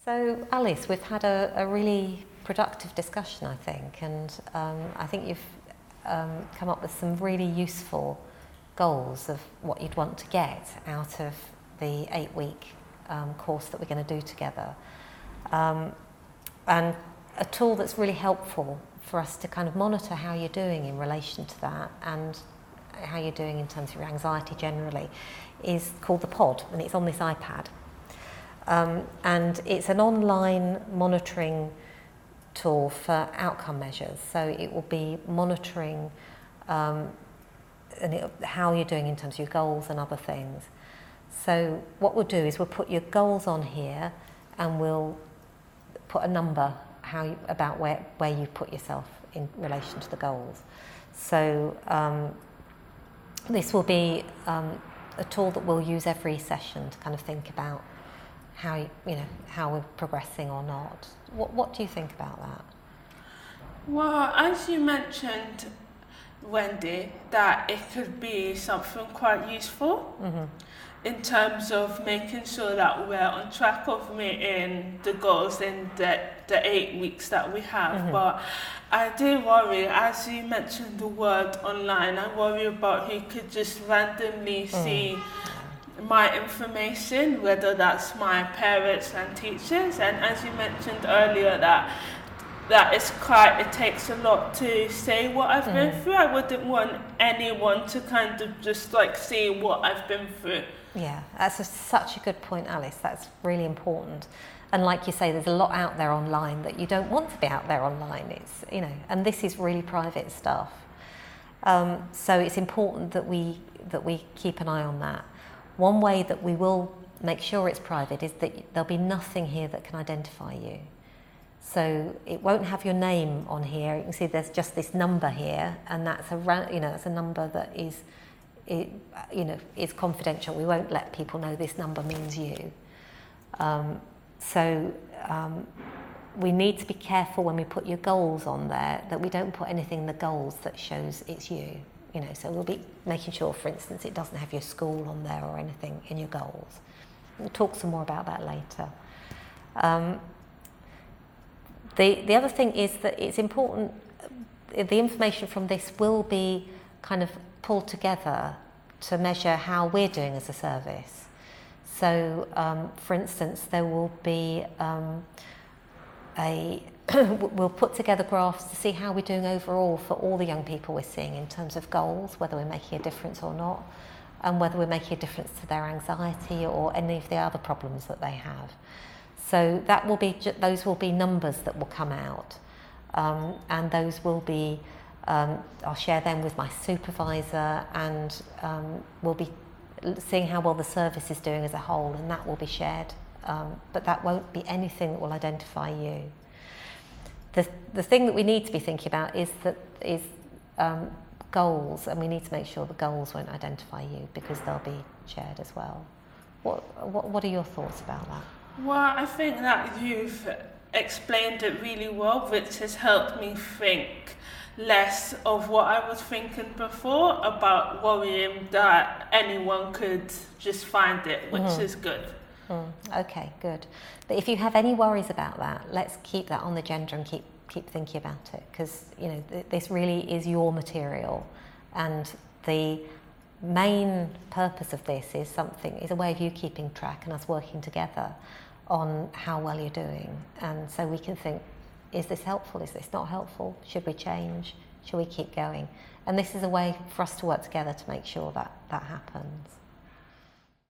So Alice, we've had a really productive discussion, I think, and I think you've come up with some really useful goals of what you'd want to get out of the 8-week course that we're going to do together. And a tool that's really helpful for us to kind of monitor how you're doing in relation to that and how you're doing in terms of your anxiety generally is called the Pod, and it's on this iPad. And it's an online monitoring tool for outcome measures. So it will be monitoring how you're doing in terms of your goals and other things. So what we'll do is we'll put your goals on here and we'll put a number about where you put yourself in relation to the goals. So this will be a tool that we'll use every session to kind of think about how we're progressing or not. What do you think about that? Well, as you mentioned, Wendy, that it could be something quite useful in terms of making sure that we're on track of meeting the goals in the 8 weeks that we have. But I do worry, as you mentioned the word online, I worry about who could just randomly see my information, whether that's my parents and teachers. And as you mentioned earlier, that it takes a lot to say what I've been through. I wouldn't want anyone to kind of just like see what I've been through. Yeah, that's such a good point, Alice. That's really important. And like you say, there's a lot out there online that you don't want to be out there online. It's, and this is really private stuff. So it's important that we keep an eye on that. One way that we will make sure it's private is that there'll be nothing here that can identify you. So it won't have your name on here. You can see there's just this number here, and that's a number that is confidential. We won't let people know this number means you. We need to be careful when we put your goals on there that we don't put anything in the goals that shows it's you. So we'll be making sure, for instance, it doesn't have your school on there or anything in your goals. We'll talk some more about that later. The other thing is that it's important, the information from this will be kind of pulled together to measure how we're doing as a service. So, for instance, there will be we'll put together graphs to see how we're doing overall for all the young people we're seeing in terms of goals, whether we're making a difference or not, and whether we're making a difference to their anxiety or any of the other problems that they have. So those will be numbers that will come out, and those will be, I'll share them with my supervisor, and we'll be seeing how well the service is doing as a whole, and that will be shared, but that won't be anything that will identify you. The thing that we need to be thinking about is goals, and we need to make sure the goals won't identify you because they'll be shared as well. What are your thoughts about that? Well, I think that you've explained it really well, which has helped me think less of what I was thinking before about worrying that anyone could just find it, which is good. Okay, good. But if you have any worries about that, let's keep that on the agenda and keep thinking about it, because this really is your material, and the main purpose of this is a way of you keeping track and us working together on how well you're doing. And so we can think, is this helpful? Is this not helpful? Should we change? Should we keep going? And this is a way for us to work together to make sure that happens.